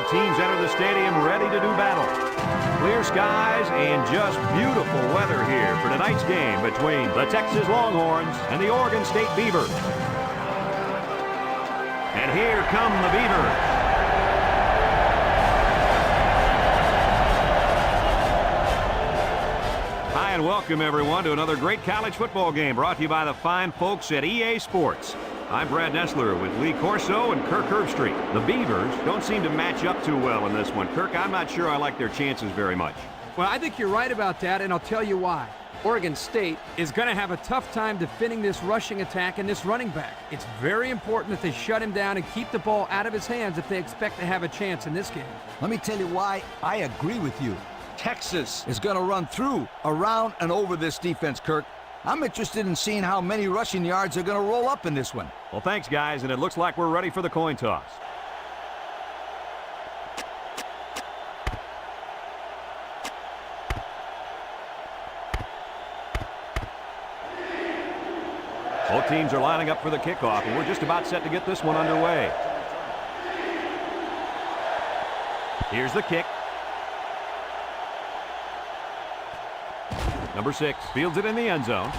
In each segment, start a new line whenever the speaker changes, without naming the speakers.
Both teams enter the stadium ready to do battle. Clear skies and just beautiful weather here for tonight's game between the Texas Longhorns and the Oregon State Beavers. And here come the Beavers. Hi and welcome everyone to another great college football game brought to you by the fine folks at EA Sports. I'm Brad Nessler with Lee Corso and Kirk Herbstreit. The Beavers don't seem to match up too well in this one. Kirk, I'm not sure I like their chances very much.
Well, I think you're right about that, and I'll tell you why. Oregon State is going to have a tough time defending this rushing attack and this running back. It's very important that they shut him down and keep the ball out of his hands if they expect to have a chance in this game.
Let me tell you why I agree with you. Texas is going to run through, around, and over this defense, Kirk. I'm interested in seeing how many rushing yards are going to roll up in this one.
Well, thanks, guys, and it looks like we're ready for the coin toss. Both teams are lining up for the kickoff, and we're just about set to get this one underway. Here's the kick. Number 6 fields it in the end zone.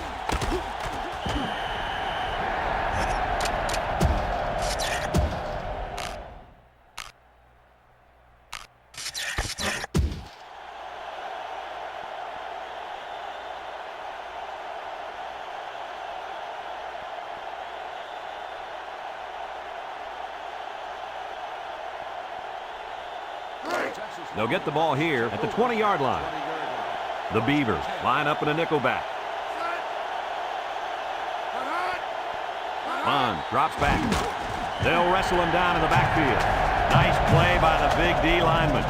They'll get the ball here at the 20-yard line. The Beavers line up in a nickel back. Bond drops back. They'll wrestle him down in the backfield. Nice play by the big D lineman.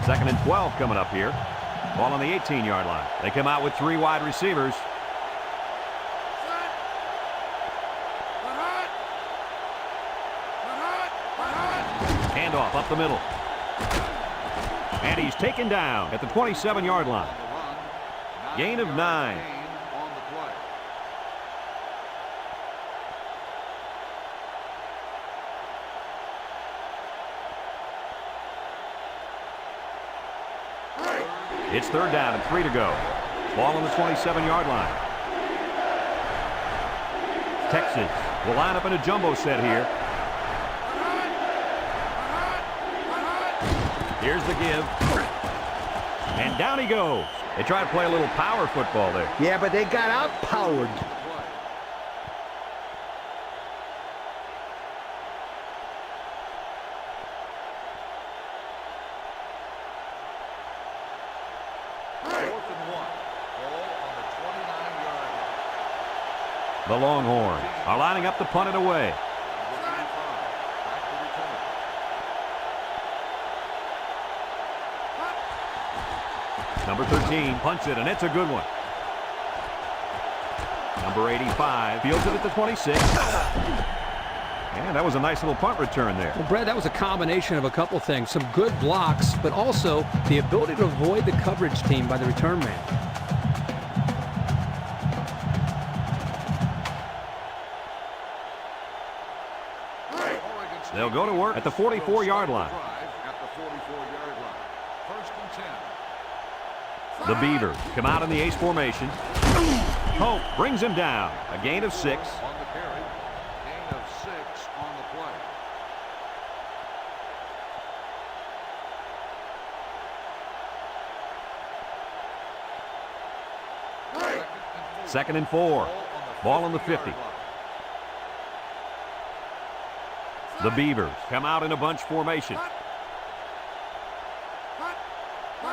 Second and 12 coming up here. Ball on the 18-yard line. They come out with 3 wide receivers. Handoff up the middle. And he's taken down at the 27-yard line. Gain of 9. It's third down and 3 to go. Ball on the 27-yard line. Texas will line up in a jumbo set here. Here's the give. And down he goes. They try to play a little power football there.
Yeah, but they got outpowered.
The Longhorns are lining up to punt it away. Number 13 punts it, and it's a good one. Number 85 fields it at the 26. And that was a nice little punt return there.
Well, Brad, that was a combination of a couple things. Some good blocks, but also the ability to avoid the coverage team by the return man.
They'll go to work at the 44-yard line. The Beavers come out in the ace formation. Hope brings him down. A gain of 6.
On the carry. Gain of 6 on the play.
Second and 4. Ball on the 50. The Beavers come out in a bunch formation.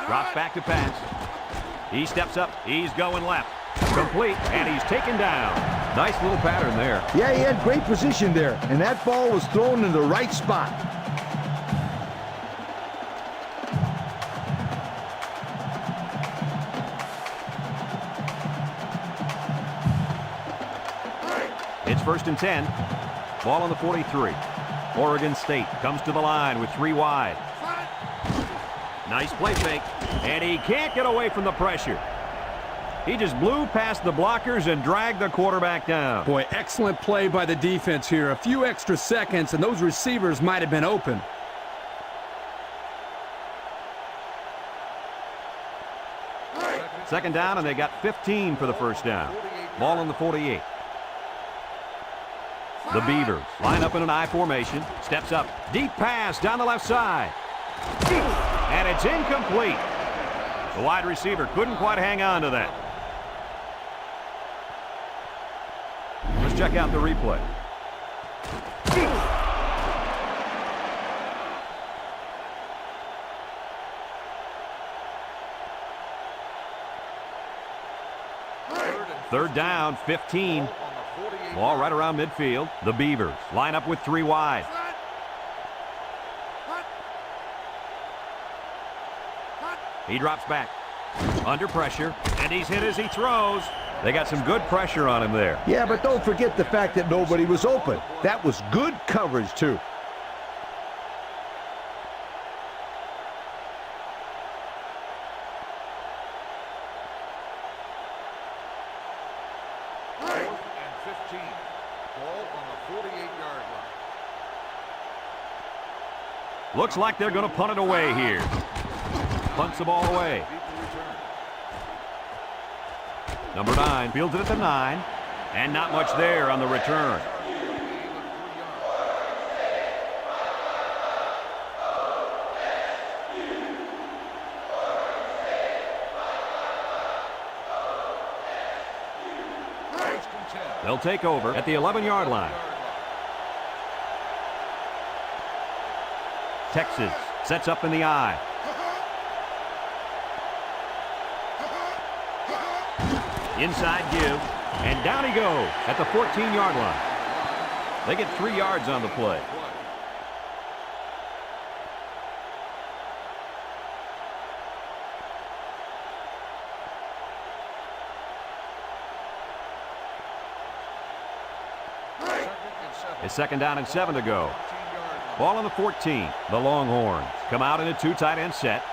Drops back to pass. He steps up. He's going left. Complete, and he's taken down. Nice little pattern there.
Yeah, he had great position there, and that ball was thrown in the right spot.
It's first and 10. Ball on the 43. Oregon State comes to the line with 3 wide. Nice play fake. And he can't get away from the pressure. He just blew past the blockers and dragged the quarterback down.
Boy, excellent play by the defense here. A few extra seconds, and those receivers might have been open.
Second down, and they got 15 for the first down. Ball on the 48. The Beavers line up in an I formation. Steps up. Deep pass down the left side. And it's incomplete. The wide receiver couldn't quite hang on to that. Let's check out the replay. Third down, 15. Ball right around midfield. The Beavers line up with 3 wide. He drops back. Under pressure, and he's hit as he throws. They got some good pressure on him there.
Yeah, but don't forget the fact that nobody was open. That was good coverage, too.
Looks like they're going to punt it away here. Punts the ball away. Number 9 fields it at the 9. And not much there on the return. They'll take over at the 11-yard line. Texas sets up in the I. Inside give, and down he goes at the 14-yard line. They get 3 yards on the play. It's second down and 7 to go. Ball on the 14. The Longhorns come out in a 2 tight end set.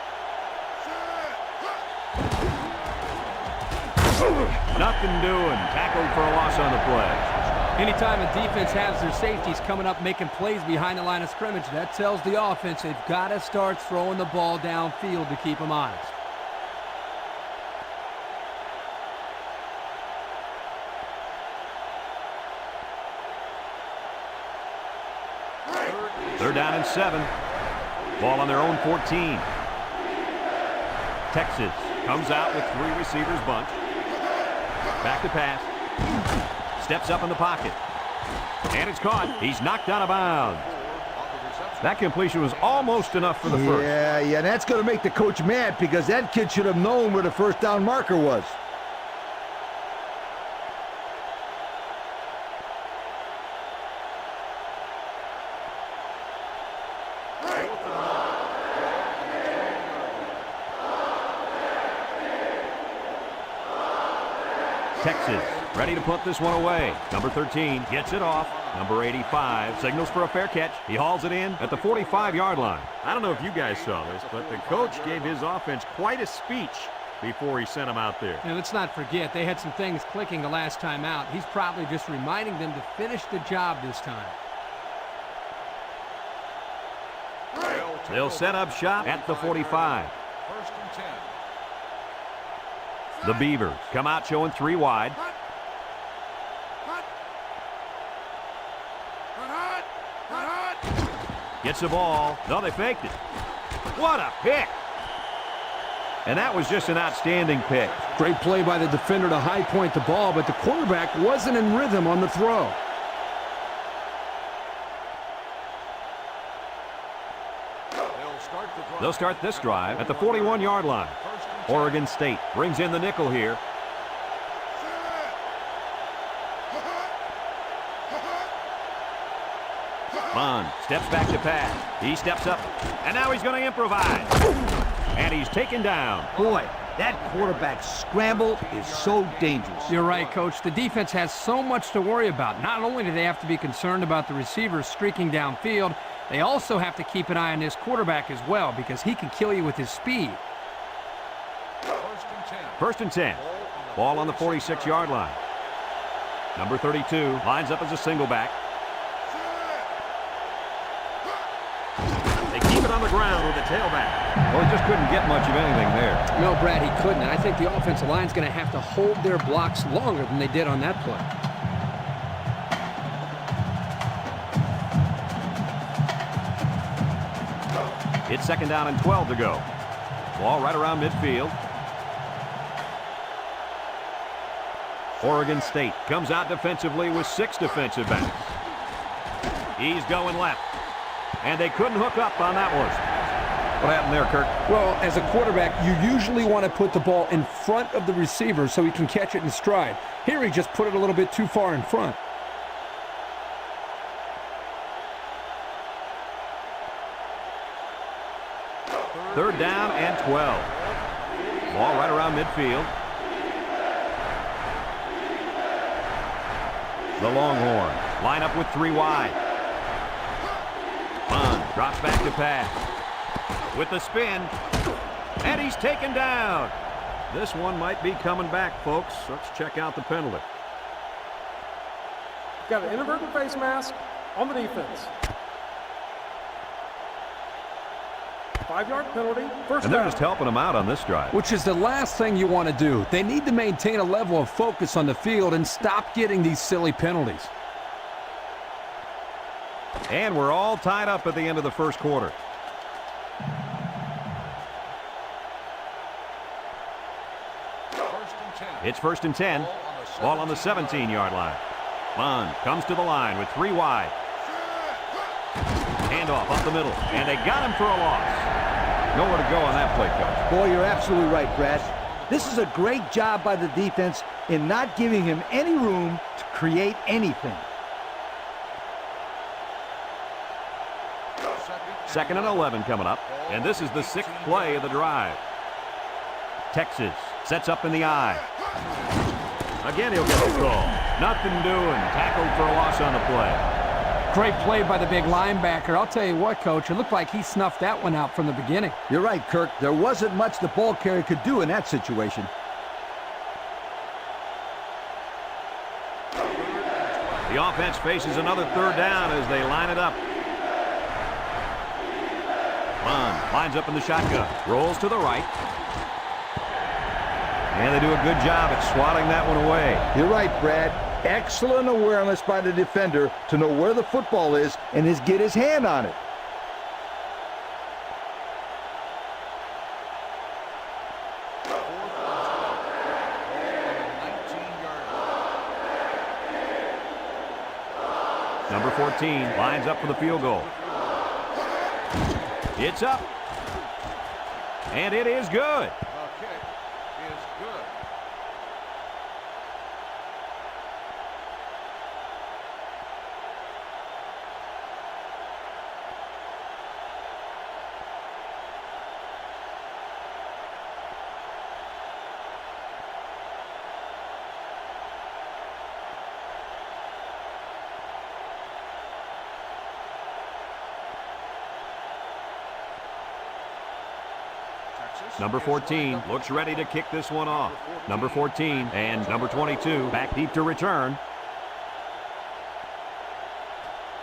Nothing doing. Tackled for a loss on the play.
Anytime a defense has their safeties coming up making plays behind the line of scrimmage, that tells the offense they've got to start throwing the ball downfield to keep them honest.
Third down and 7. Ball on their own 14. Texas comes out with 3 receivers bunched. Back to pass. Steps up in the pocket. And it's caught. He's knocked out of bounds. That completion was almost enough for the first.
Yeah, that's going to make the coach mad because that kid should have known where the first down marker was.
Texas ready to put this one away. Number 13 gets it off. Number 85 signals for a fair catch. He hauls it in at the 45-yard line. I don't know if you guys saw this, but the coach gave his offense quite a speech before he sent them out there.
And let's not forget, they had some things clicking the last time out. He's probably just reminding them to finish the job this time.
They'll set up shop at the 45. The Beavers come out showing 3 wide. Gets the ball. No, they faked it. What a pick. And that was just an outstanding pick.
Great play by the defender to high point the ball, but the quarterback wasn't in rhythm on the throw.
They'll start this drive at the 41-yard line. Oregon State brings in the nickel here. Bond steps back to pass. He steps up, and now he's going to improvise. And he's taken down.
Boy, that quarterback scramble is so dangerous.
You're right, Coach. The defense has so much to worry about. Not only do they have to be concerned about the receivers streaking downfield, They also have to keep an eye on this quarterback as well because he can kill you with his speed.
First and 10. Ball on the 46-yard line. Number 32 lines up as a single back. They keep it on the ground with the tailback. Well, he just couldn't get much of anything there.
No, Brad, he couldn't. And I think the offensive line's going to have to hold their blocks longer than they did on that play.
It's second down and 12 to go. Ball right around midfield. Oregon State comes out defensively with 6 defensive backs. He's going left. And they couldn't hook up on that one. What happened there, Kirk?
Well, as a quarterback, you usually want to put the ball in front of the receiver so he can catch it in stride. Here he just put it a little bit too far in front.
Third down and 12. Ball right around midfield. The Longhorns line up with 3 wide. Bond drops back to pass. With the spin. And he's taken down. This one might be coming back, folks. Let's check out the penalty.
Got an inadvertent face mask on the defense. 5-yard penalty. First
And they're
down.
just helping him out on this drive.
Which is the last thing you want to do. They need to maintain a level of focus on the field and stop getting these silly penalties.
And we're all tied up at the end of the first quarter. It's first and 10. Ball on the 17-yard line. Bond comes to the line with 3 wide. Handoff up the middle. And they got him for a loss. Nowhere to go on that play, Coach.
Boy, you're absolutely right, Brad. This is a great job by the defense in not giving him any room to create anything.
Second and 11 coming up. And this is the 6th play of the drive. Texas sets up in the eye. Again, he'll get the call. Nothing doing. Tackled for a loss on the play.
Great play by the big linebacker. I'll tell you what, Coach, it looked like he snuffed that one out from the beginning.
You're right, Kirk. There wasn't much the ball carrier could do in that situation.
The offense faces another third down as they line it up. Bond lines up in the shotgun. Rolls to the right. And they do a good job at swatting that one away.
You're right, Brad. Excellent awareness by the defender to know where the football is and get his hand on it.
Number 14 lines up for the field goal. It's up. And it is good.
The kick is good.
Number 14 looks ready to kick this one off. Number 14 and number 22 back deep to return.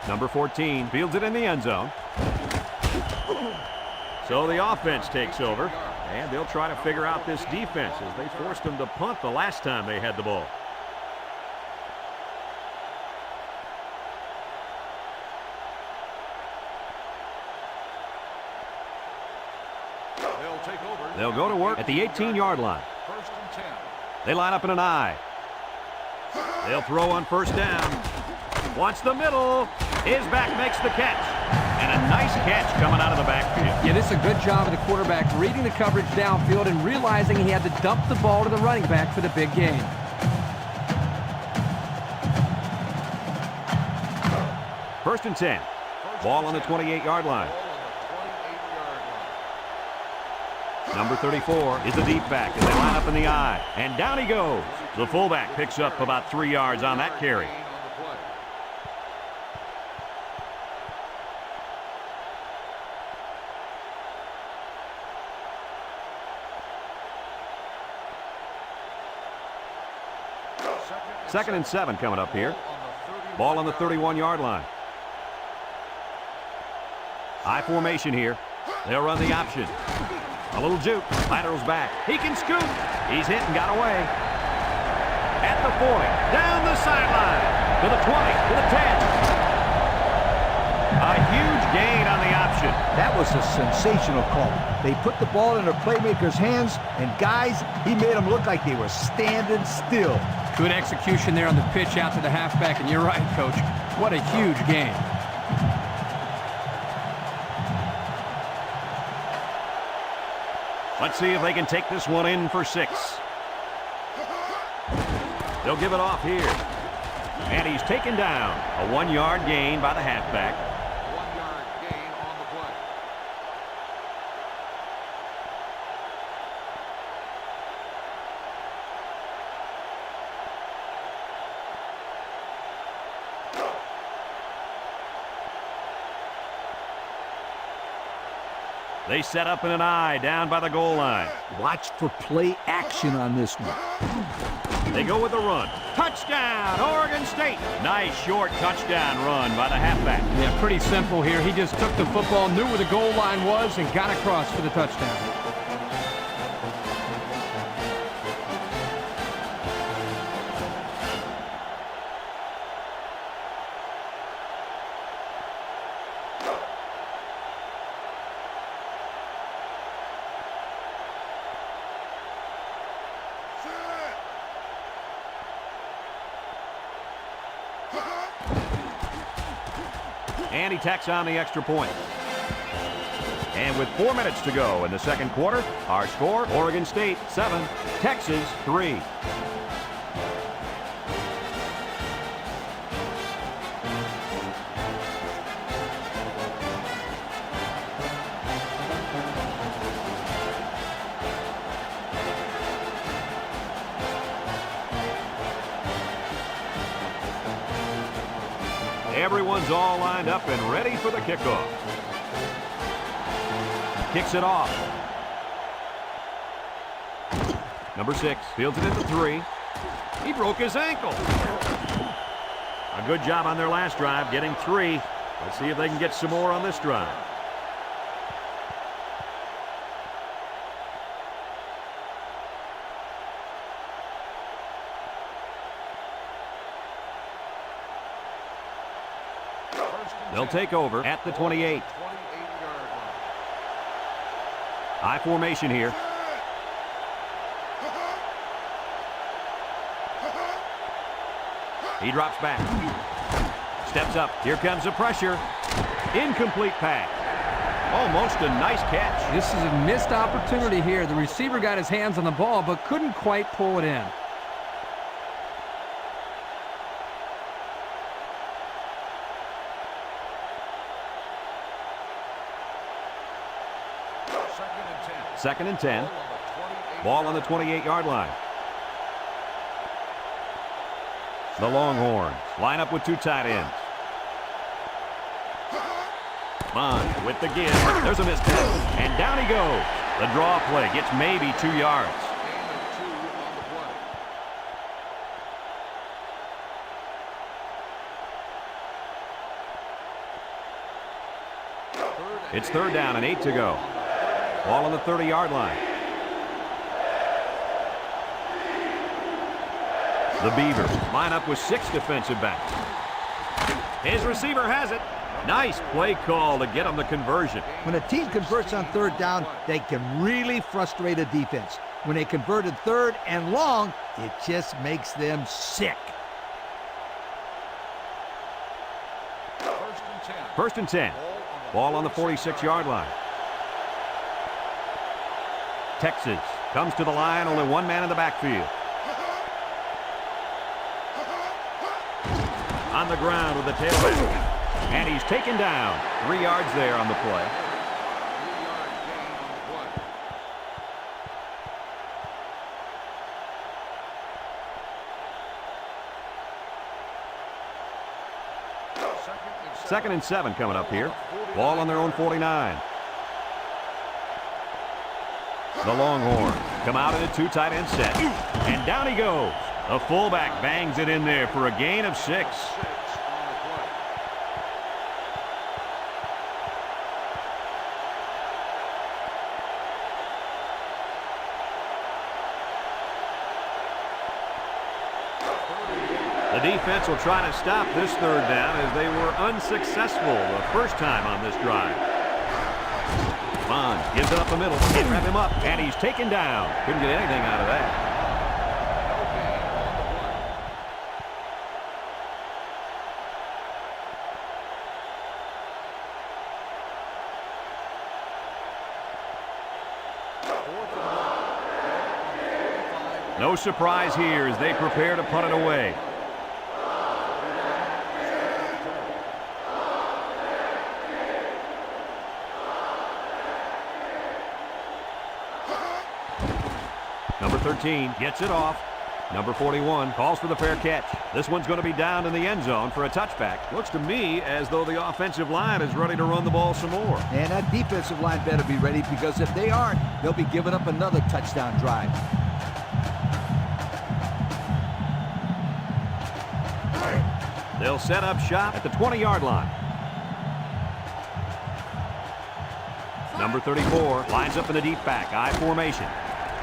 Number 14 fields it in the end zone. So the offense takes over, and they'll try to figure out this defense as they forced them to punt the last time they had the ball. They'll go to work at the 18-yard line.
First and 10.
They line up in an I. They'll throw on first down. Wants the middle. His back makes the catch. And a nice catch coming out of the backfield.
Yeah, this is a good job of the quarterback reading the coverage downfield and realizing he had to dump the ball to the running back for the big gain.
First and 10. Ball on the 28-yard line. Number 34 is the deep back as they line up in the I. And down he goes. The fullback picks up about 3 yards on that carry. Second and 7 coming up here. Ball on the 31-yard line. High formation here. They'll run the option. A little juke. Lateral's back. He can scoop. He's hit and got away. At the 40. Down the sideline. To the 20. To the 10. A huge gain on the option.
That was a sensational call. They put the ball in their playmaker's hands, and guys, he made them look like they were standing still.
Good execution there on the pitch out to the halfback, and you're right, Coach. What a huge gain.
Let's see if they can take this one in for 6. They'll give it off here. And he's taken down. A 1-yard gain by the halfback.
1-yard gain on the play.
They set up in an I down by the goal line.
Watch for play action on this one.
They go with the run. Touchdown, Oregon State. Nice short touchdown run by the halfback.
Yeah, pretty simple here. He just took the football, knew where the goal line was, and got across for the touchdown.
And he tacks on the extra point. And with 4 minutes to go in the second quarter, our score, Oregon State 7, Texas 3. Everyone's all lined up and ready for the kickoff. Kicks it off. Number 6 fields it at the 3. He broke his ankle. A good job on their last drive, getting 3. Let's see if they can get some more on this drive. They'll take over at the 28.
28-yard line.
High formation here. He drops back. Steps up. Here comes the pressure. Incomplete pass. Almost a nice catch.
This is a missed opportunity here. The receiver got his hands on the ball, but couldn't quite pull it in.
Second and 10.
2nd and 10. Ball on the 28-yard line. The Longhorns line up with 2 tight ends. Bond with the give. There's a missed pass. And down he goes. The draw play gets maybe 2 yards.
Gain of 2 on the play.
It's 3rd down and 8 to go. Ball on the 30-yard line. The Beavers line up with 6 defensive backs. His receiver has it. Nice play call to get him the conversion.
When a team converts on 3rd down, they can really frustrate a defense. When they converted 3rd and long, it just makes them sick.
First and 10.
1st and 10. Ball on the 46-yard line. Texas comes to the line, only 1 man in the backfield. On the ground with the tailback. And he's taken down. 3 yards there on the play.
3-yard gain on the play.
Second and 7 coming up here. Ball on their own 49. The Longhorns come out in a 2 tight end set. And down he goes. The fullback bangs it in there for a gain of 6.
6 on the play.
The defense will try to stop this third down as they were unsuccessful the first time on this drive. Bond gives it up the middle. Can't wrap him up, and he's taken down. Couldn't get anything out of that.
No gain on the play.
No surprise here as they prepare to punt it away. Number 13 gets it off. Number 41 calls for the fair catch. This one's going to be down in the end zone for a touchback. Looks to me as though the offensive line is ready to run the ball some more.
And that defensive line better be ready, because if they aren't, they'll be giving up another touchdown drive.
They'll set up shop at the 20-yard line. Number 34 lines up in the deep back, I formation.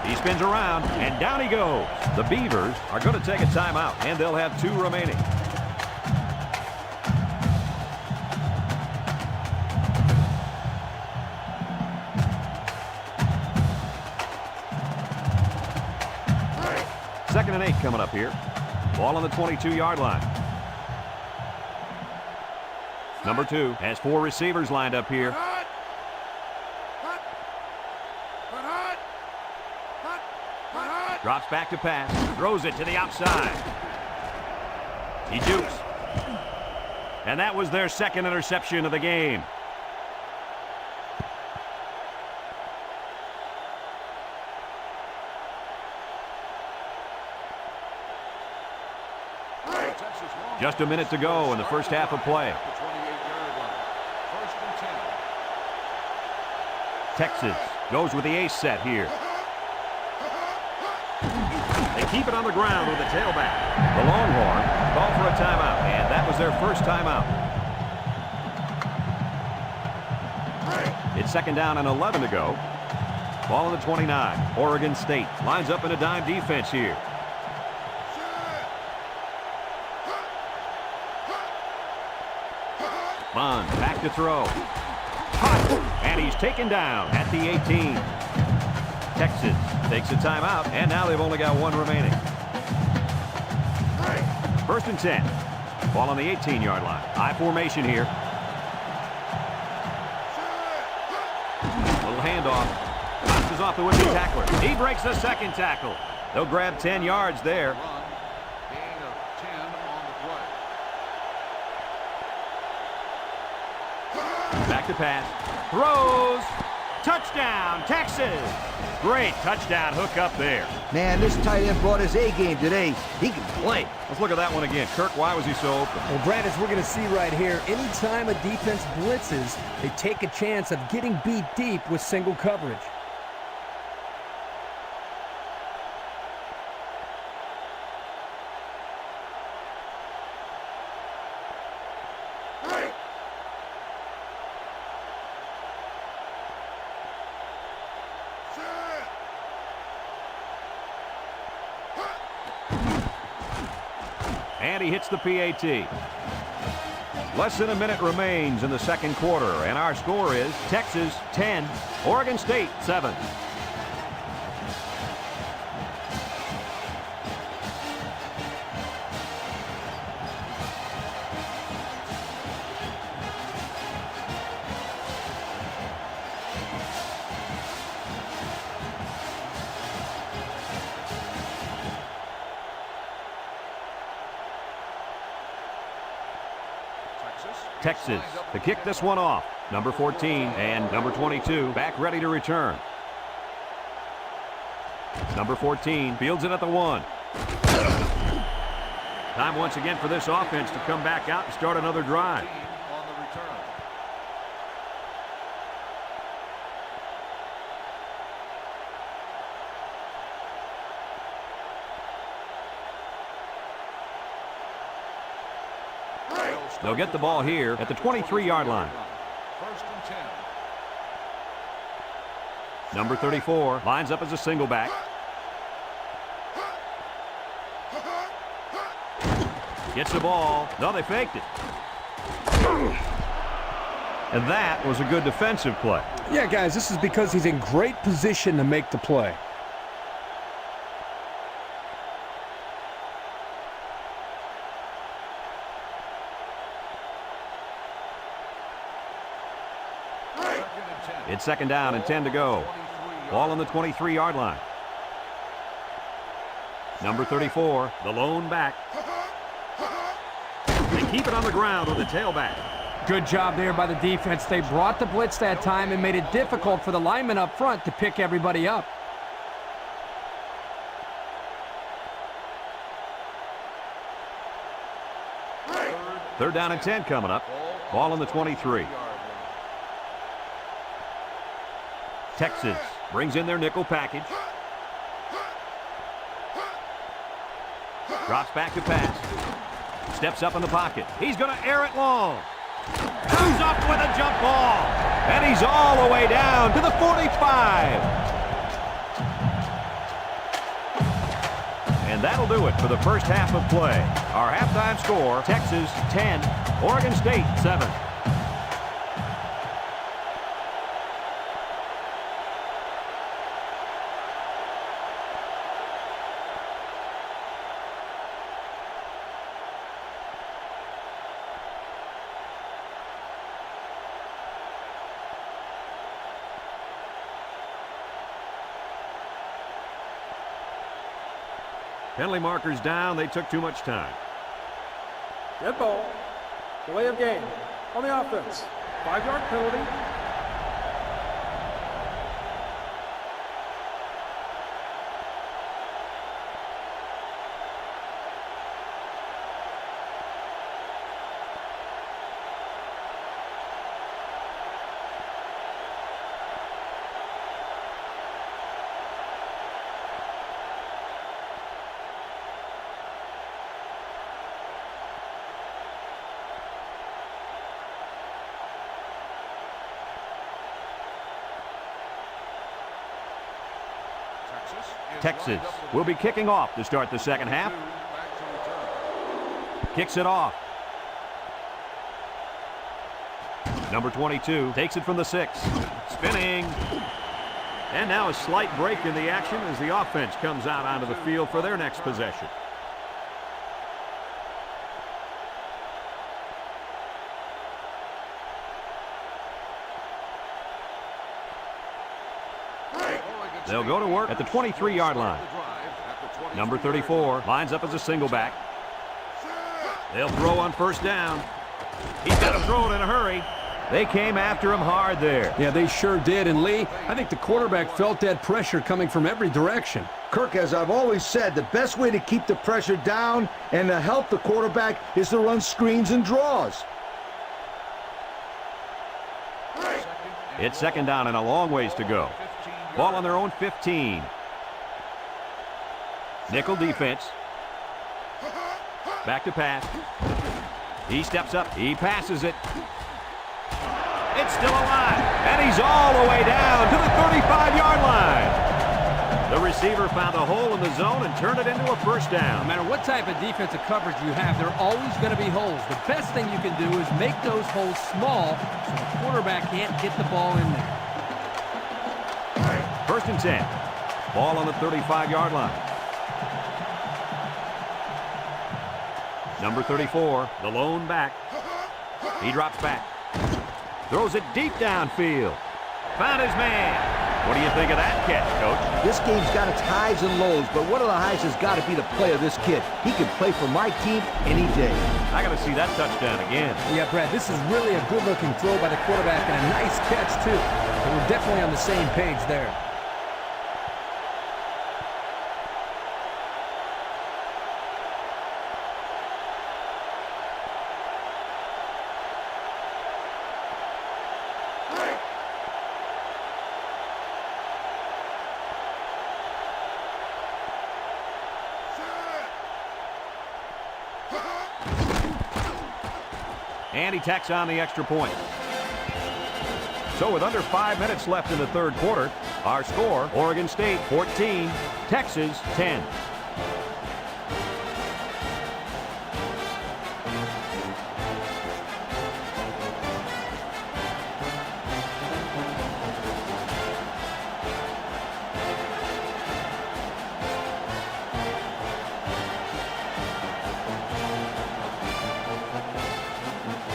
He spins around, and down he goes. The Beavers are going to take a timeout, and they'll have 2 remaining. Second and 8 coming up here. Ball on the 22-yard line. Number 2 has 4 receivers lined up here. Drops back to pass. Throws it to the outside. He jukes. And that was their second interception of the game. Just a minute to go in the first half of play. Texas goes with the ace set here. They keep it on the ground with the tailback. The Longhorn called for a timeout, and that was their first timeout. It's second down and 11 to go. Ball on the 29. Oregon State lines up in a dime defense here. Bond back to throw. And he's taken down at the 18. Texas takes a timeout, and now they've only got 1 remaining. First and 10. Ball on the 18-yard line. I formation here. Little handoff. Bounces off the would-be tackler. He breaks the second tackle. They'll grab 10 yards there.
Gain of 10 on the play.
Back to pass. Throws. Touchdown, Texas. Great touchdown hook up there.
Man, this tight end brought his A game today. He can play.
Let's look at that one again. Kirk, why was he so open?
Well, Brad, as we're going to see right here, anytime a defense blitzes, they take a chance of getting beat deep with single coverage.
And he hits the PAT. Less than a minute remains in the second quarter, and our score is Texas 10, Oregon State 7. Texas to kick this one off. Number 14 and number 22 back ready to return. Number 14 fields it at the 1. Time once again for this offense to come back out and start another drive.
On the return.
They'll get the ball here at the 23-yard line.
First and 10.
Number 34 lines up as a single back. Gets the ball. No, they faked it. And that was a good defensive play.
Yeah, guys, this is because he's in great position to make the play.
It's second down and 10 to go. Ball on the 23-yard line. Number 34, the lone back. They keep it on the ground with the tailback.
Good job there by the defense. They brought the blitz that time and made it difficult for the linemen up front to pick everybody up.
Third down and 10 coming up. Ball on the 23. Texas brings in their nickel package. Drops back to pass. Steps up in the pocket. He's going to air it long. Comes up with a jump ball. And he's all the way down to the 45. And that'll do it for the first half of play. Our halftime score, Texas 10, Oregon State 7. Penalty markers down. They took too much time.
Dead ball. Delay of game. On the offense. 5-yard penalty.
Texas will be kicking off to start the second half. Kicks it off. Number 22 takes it from the 6. Spinning. And now a slight break in the action as the offense comes out onto the field for their next possession. They'll go to work at the 23-yard line. Number 34 lines up as a single back. They'll throw on first down. He's got to throw it in a hurry. They came after him hard there.
Yeah, they sure did. And Lee, I think the quarterback felt that pressure coming from every direction.
Kirk, as I've always said, the best way to keep the pressure down and to help the quarterback is to run screens and draws.
It's second down and a long ways to go. Ball on their own 15. Nickel defense. Back to pass. He steps up. He passes it. It's still alive. And he's all the way down to the 35-yard line. The receiver found a hole in the zone and turned it into a first down.
No matter what type of defensive coverage you have, there are always going to be holes. The best thing you can do is make those holes small so the quarterback can't get the ball in there.
First and 10. Ball on the 35-yard line. Number 34, the lone back. He drops back. Throws it deep downfield. Found his man. What do you think of that catch, Coach?
This game's got its highs and lows, but one of the highs has got to be the play of this kid. He can play for my team any day.
I got to see that touchdown again.
Yeah, Brad, this is really a good-looking throw by the quarterback and a nice catch, too. But we're definitely on the same page there.
And he tacks on the extra point. So with under 5 minutes left in the third quarter, our score, Oregon State 14, Texas 10.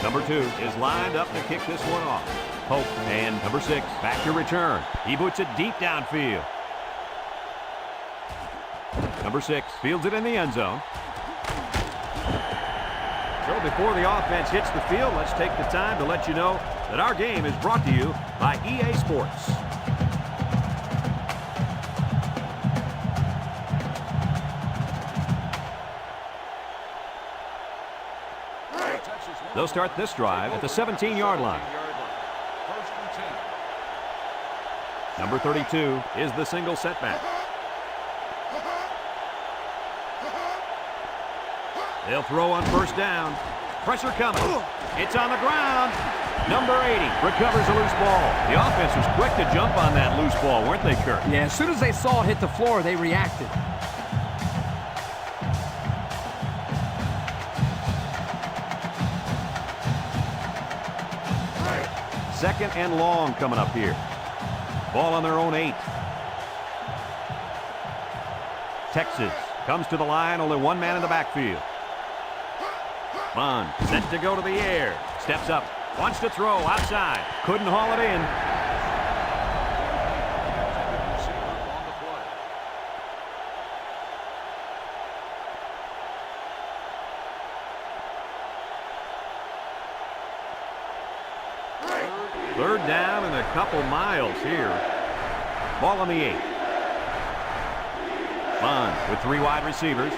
Number 2 is lined up to kick this one off. Hope and number 6 back to return. He boots it deep downfield. Number 6 fields it in the end zone. So before the offense hits the field, let's take the time to let you know that our game is brought to you by EA Sports. They'll start this drive at the 17-yard line.
First and 10.
Number 32 is the single setback. They'll throw on first down. Pressure coming. It's on the ground. Number 80 recovers a loose ball. The offense was quick to jump on that loose ball, weren't they, Kirk?
Yeah, as soon as they saw it hit the floor, they reacted.
Second and long coming up here. Ball on their own 8. Texas comes to the line, only one man in the backfield. Bond set to go to the air. Steps up, wants to throw outside. Couldn't haul it in.
Receiver on the play.
Third down and a couple miles here. Ball on the 8. Bond with 3 wide receivers.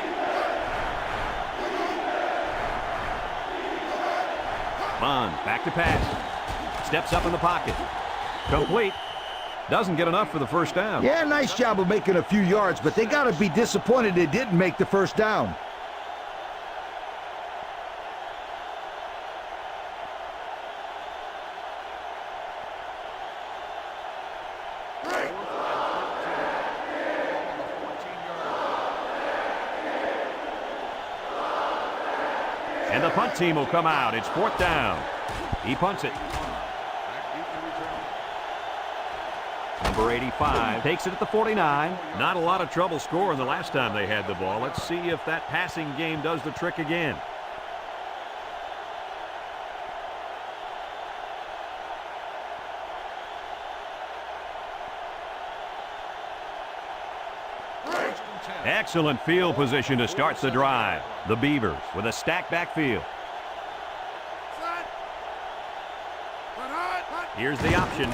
Bond back to pass. Steps up in the pocket. Complete. Doesn't get enough for the first down.
Yeah, nice job of making a few yards, but they got to be disappointed they didn't make the first down.
And the punt team will come out. It's 4th down. He punts it.
Back deep to return.
Number 85 takes it at the 49. Not a lot of trouble scoring the last time they had the ball. Let's see if that passing game does the trick again.
First and 10.
Excellent field position to start the drive. The Beavers with a stacked backfield. Here's the option.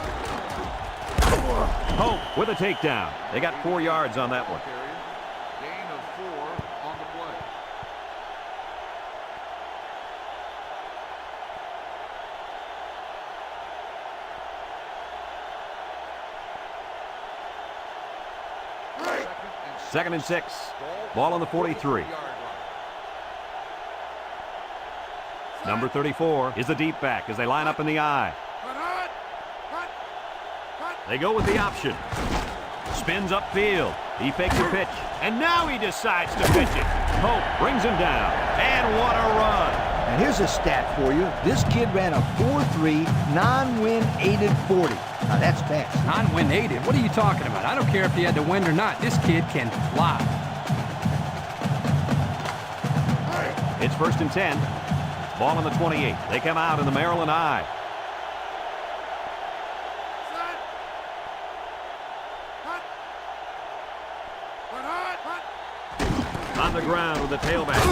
Hope with a takedown. They got 4 yards on that one.
Gain of 4 on the play.
Second and 6. Ball on the 43. Number 34 is the deep back as they line up in the I. They go with the option. Spins upfield. He fakes a pitch. And now he decides to pitch it. Hope brings him down. And what a run.
And here's a stat for you. This kid ran a 4.3 non-win aided 40. Now that's fast.
Non-win aided? What are you talking about? I don't care if he had to win or not. This kid can fly.
It's 1st and 10. Ball on the 28. They come out in the Maryland I. On the ground with the tailback.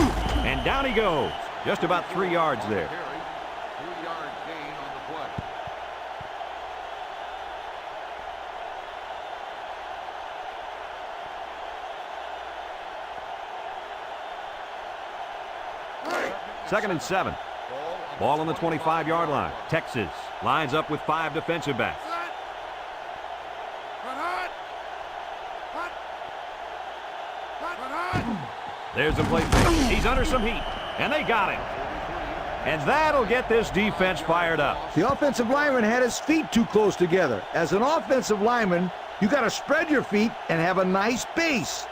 And down he goes. Just about 3 yards there.
3-yard gain on the play.
Second and 7. Ball on the 25-yard line. Texas lines up with 5 defensive backs. There's the play. He's under some heat, and they got him. And that'll get this defense fired up.
The offensive lineman had his feet too close together. As an offensive lineman, you got to spread your feet and have a nice base.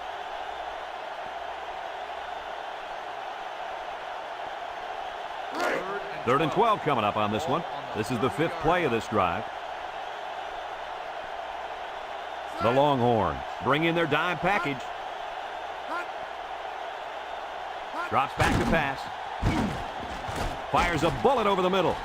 Third and 12 coming up on this one. This is the 5th play of this drive. The Longhorns bring in their dime package. Drops back to pass. Fires a bullet over the middle.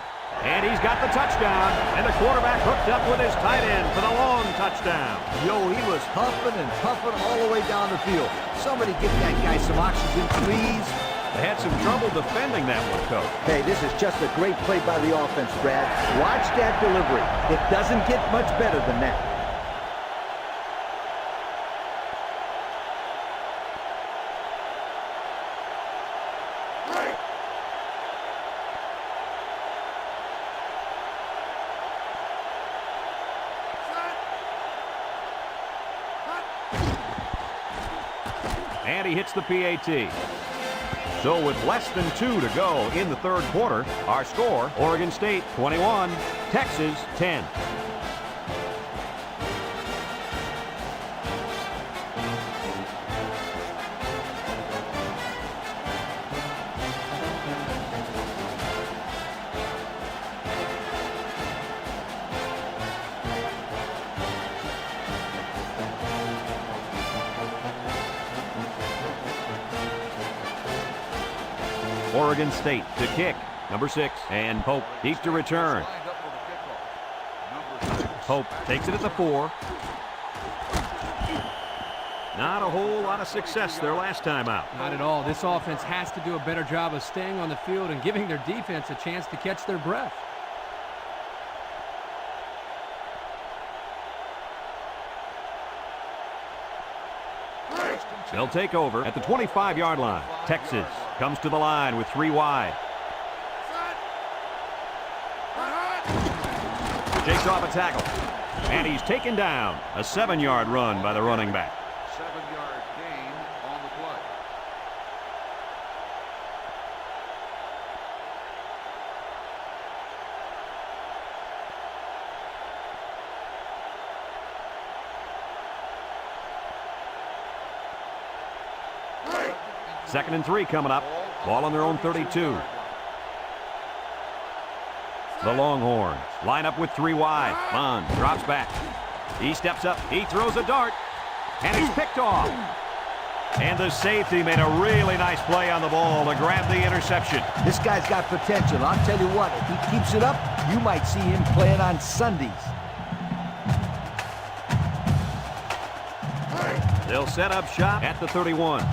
And he's got the touchdown. And the quarterback hooked up with his tight end for the long touchdown.
Yo, he was huffing and puffing all the way down the field. Somebody get that guy some oxygen, please.
They had some trouble defending that one, Coach.
Hey, this is just a great play by the offense, Brad. Watch that delivery. It doesn't get much better than that.
And he hits the PAT. So with less than 2 to go in the third quarter, our score, Oregon State 21, Texas 10. Oregon State to kick. Number 6. And Pope deep to return. Pope takes it at the 4. Not a whole lot of success their last time out.
Not at all. This offense has to do a better job of staying on the field and giving their defense a chance to catch their breath.
They'll take over at the 25-yard line. Texas comes to the line with 3 wide. Shakes off a tackle. And he's taken down. A 7-yard run by the running back.
7-yard gain on the play.
Second and 3 coming up. Ball on their own 32. The Longhorns line up with 3 wide. Bond drops back. He steps up. He throws a dart. And he's picked off. And the safety made a really nice play on the ball to grab the interception.
This guy's got potential. I'll tell you what, if he keeps it up, you might see him playing on Sundays.
They'll set up shop at the 31.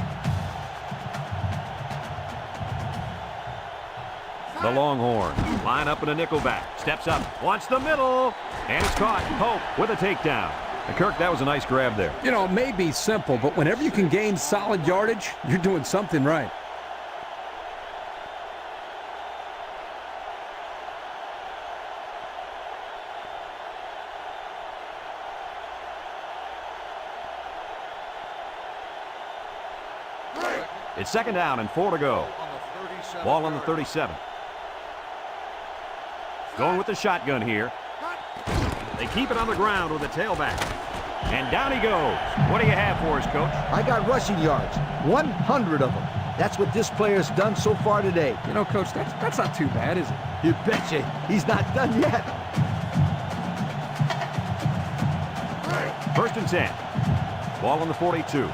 The Longhorns line up in a nickelback. Steps up, wants the middle, and it's caught. Pope with a takedown. And Kirk, that was a nice grab there.
You know, it may be simple, but whenever you can gain solid yardage, you're doing something right.
It's second down and 4 to go. Ball on the 37. Going with the shotgun here. They keep it on the ground with a tailback. And down he goes. What do you have for us, Coach?
I got rushing yards, 100 of them. That's what this player's done so far today.
You know, Coach, that's not too bad, is it?
You betcha. He's not done yet.
First and 10. Ball on the 42.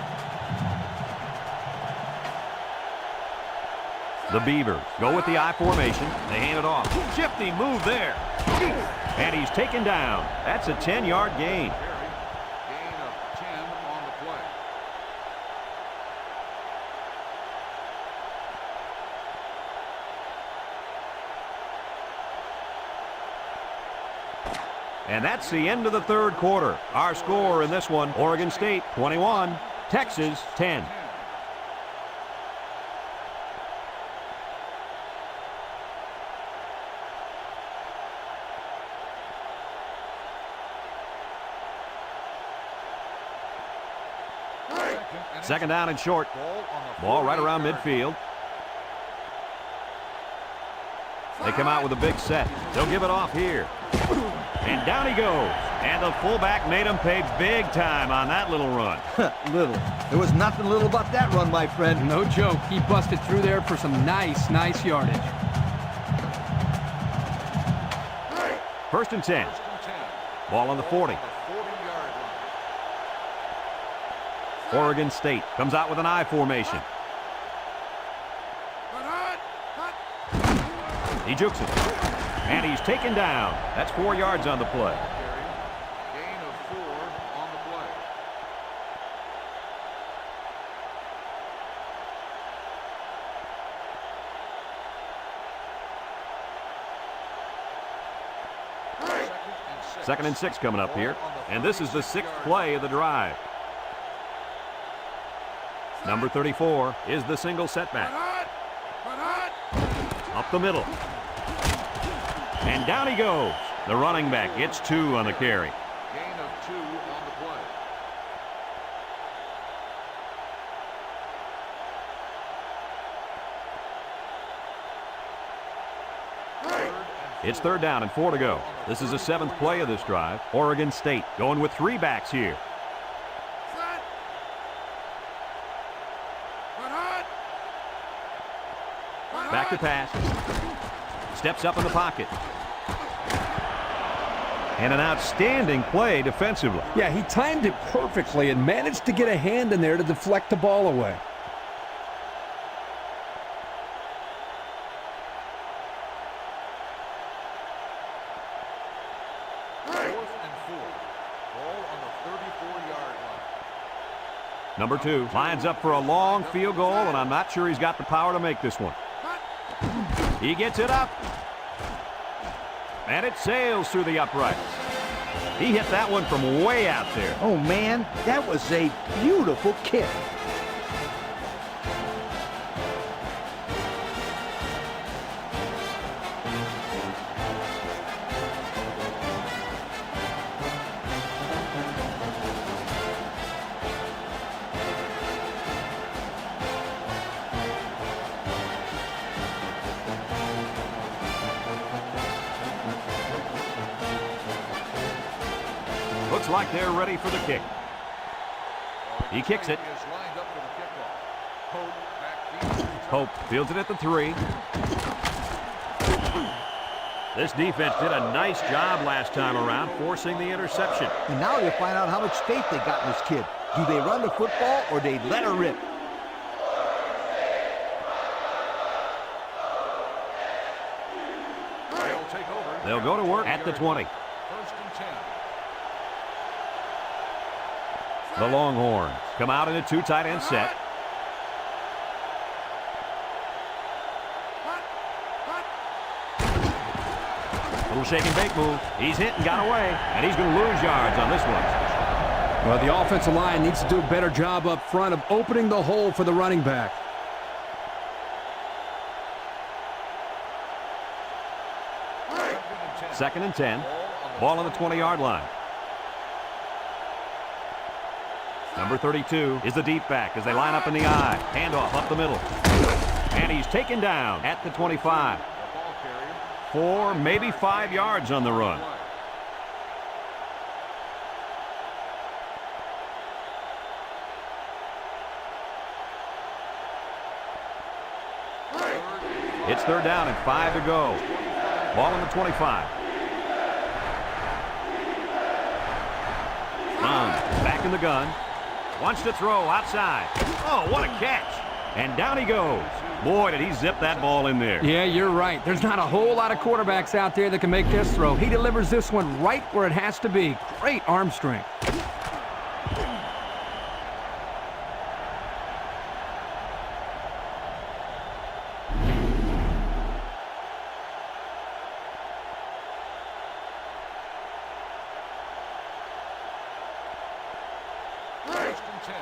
The Beavers go with the I formation. They hand it off. Shifty move there. And he's taken down. That's a 10-yard gain.
Gain of 10 on the play.
And that's the end of the third quarter. Our score in this one, Oregon State 21, Texas 10. Second down and short. Ball right around midfield. They come out with a big set. They'll give it off here. And down he goes. And the fullback made him pay big time on that little run.
Little. There was nothing little about that run, my friend.
No joke. He busted through there for some nice yardage.
First and 10. Ball on the 40. Oregon State comes out with an I formation. He jukes it. And he's taken down. That's 4 yards on the play.
Gain of 4 on the play.
Second and 6 coming up here. And this is the 6th play of the drive. Number 34 is the single setback. Up the middle. And down he goes. The running back gets 2 on the carry.
Gain of 2 on the play.
It's 3rd down and 4 to go. This is the 7th play of this drive. Oregon State going with 3 backs here. Back to pass. Steps up in the pocket. And an outstanding play defensively.
Yeah, he timed it perfectly and managed to get a hand in there to deflect the ball away.
Number 2 lines up for a long field goal, and I'm not sure he's got the power to make this one. He gets it up. And it sails through the uprights. He hit that one from way out there.
Oh, man, that was a beautiful kick.
Looks like they're ready for the kick. He kicks it. Hope fields it at the 3. This defense did a nice job last time around forcing the interception.
And now they find out how much faith they got in this kid. Do they run the football or they let her rip?
They'll go to work at the 20. The Longhorns come out in a 2 tight end set. Little shake and bake move. He's hit and got away, and he's going to lose yards on this one.
Well, the offensive line needs to do a better job up front of opening the hole for the running back.
Second and 10. Ball on the 20-yard line. Number 32 is the deep back as they line up in the I. Handoff up the middle. And he's taken down at the 25. 4, maybe 5 yards on the run. It's 3rd down and 5 to go. Ball on the 25. Back in the gun. Wants to throw outside. Oh, what a catch. And down he goes. Boy, did he zip that ball in there.
Yeah, you're right. There's not a whole lot of quarterbacks out there that can make this throw. He delivers this one right where it has to be. Great arm strength.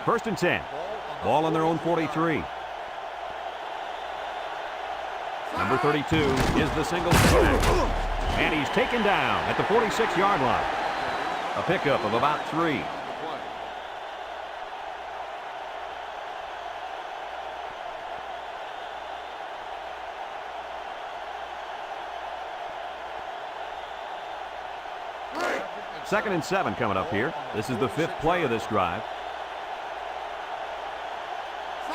First and 10. Ball on their own 43. Number 32 is the single sack. And he's taken down at the 46-yard line. A pickup of about 3. 2nd and 7 coming up here. This is the 5th play of this drive.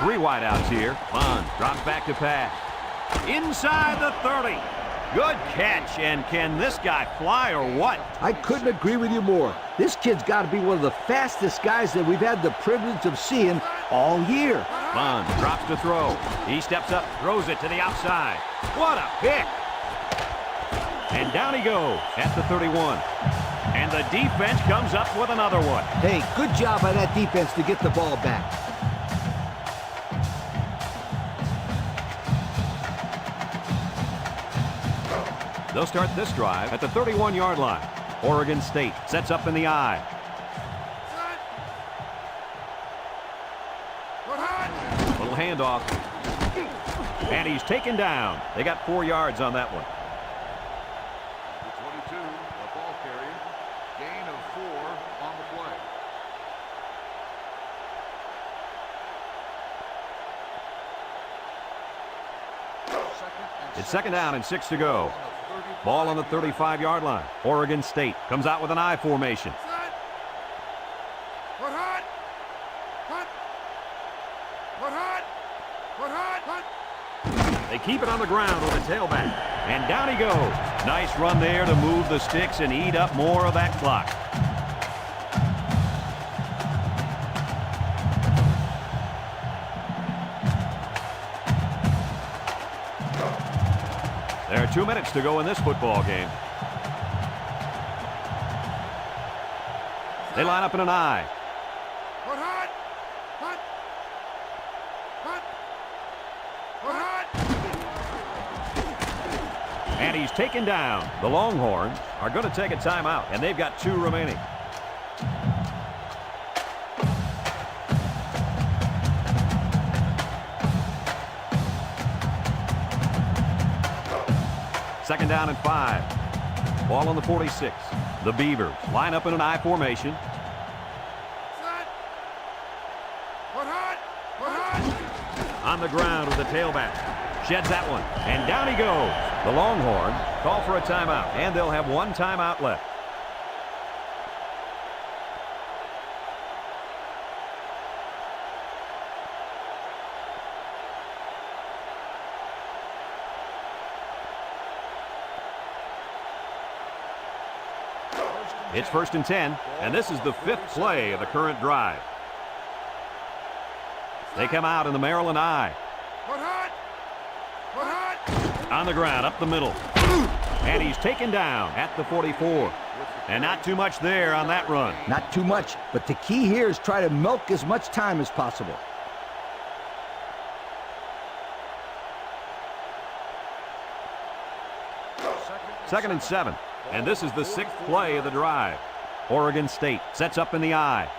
3 wideouts here. Bond drops back to pass. Inside the 30. Good catch, and can this guy fly or what?
I couldn't agree with you more. This kid's got to be one of the fastest guys that we've had the privilege of seeing all year.
Bond drops to throw. He steps up, throws it to the outside. What a pick! And down he goes at the 31. And the defense comes up with another one.
Hey, good job by that defense to get the ball back.
They'll start this drive at the 31-yard line. Oregon State sets up in the I. Little handoff. And he's taken down. They got 4 yards on that one.
The 22, a ball carrier. Gain of 4 on the play.
It's 2nd down and 6 to go. Ball on the 35-yard line. Oregon State comes out with an I formation. They keep it on the ground with a tailback. And down he goes. Nice run there to move the sticks and eat up more of that clock. There are 2 minutes to go in this football game. They line up in an I. And he's taken down. The Longhorns are going to take a timeout, and they've got 2 remaining. Second down and 5. Ball on the 46. The Beavers line up in an I formation. On the ground with the tailback. Sheds that one. And down he goes. The Longhorns call for a timeout, and they'll have 1 timeout left. It's 1st and 10, and this is the 5th play of the current drive. They come out in the Maryland I. On the ground, up the middle. And he's taken down at the 44. And not too much there on that run.
Not too much, but the key here is try to milk as much time as possible.
Second and 7. And this is the 6th play of the drive. Oregon State sets up in the I.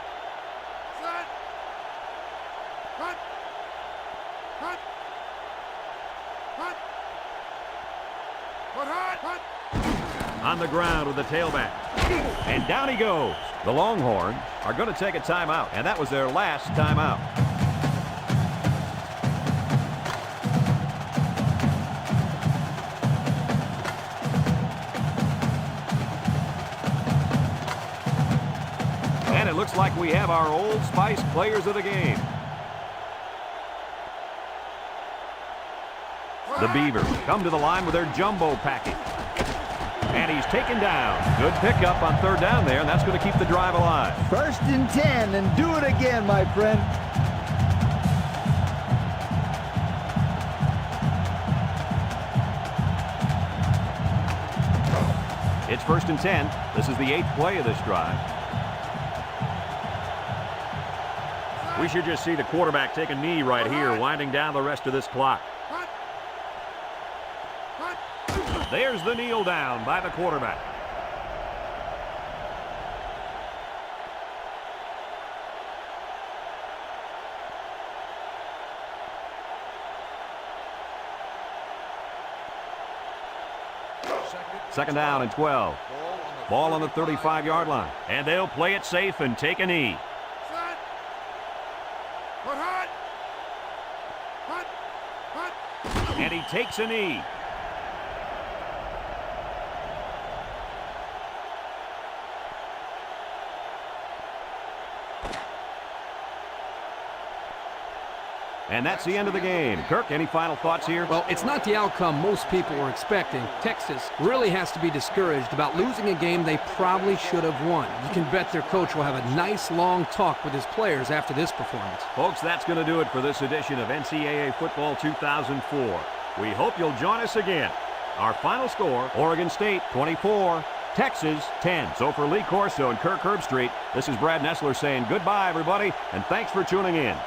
On the ground with the tailback. And down he goes. The Longhorns are going to take a timeout, and that was their last timeout. And it looks like we have our Old Spice players of the game. The Beavers come to the line with their jumbo package. And he's taken down. Good pickup on 3rd down there, and that's going to keep the drive alive.
1st and 10, and do it again, my friend.
It's 1st and 10. This is the 8th play of this drive. We should just see the quarterback take a knee right here, winding down the rest of this clock. There's the kneel down by the quarterback. Second down and 12. Ball on the 35-yard line. And they'll play it safe and take a knee. And he takes a knee. And that's the end of the game. Kirk, any final thoughts here?
Well, it's not the outcome most people were expecting. Texas really has to be discouraged about losing a game they probably should have won. You can bet their coach will have a nice long talk with his players after this performance.
Folks, that's going to do it for this edition of NCAA Football 2004. We hope you'll join us again. Our final score, Oregon State 24, Texas 10. So for Lee Corso and Kirk Herbstreit, this is Brad Nessler saying goodbye, everybody, and thanks for tuning in.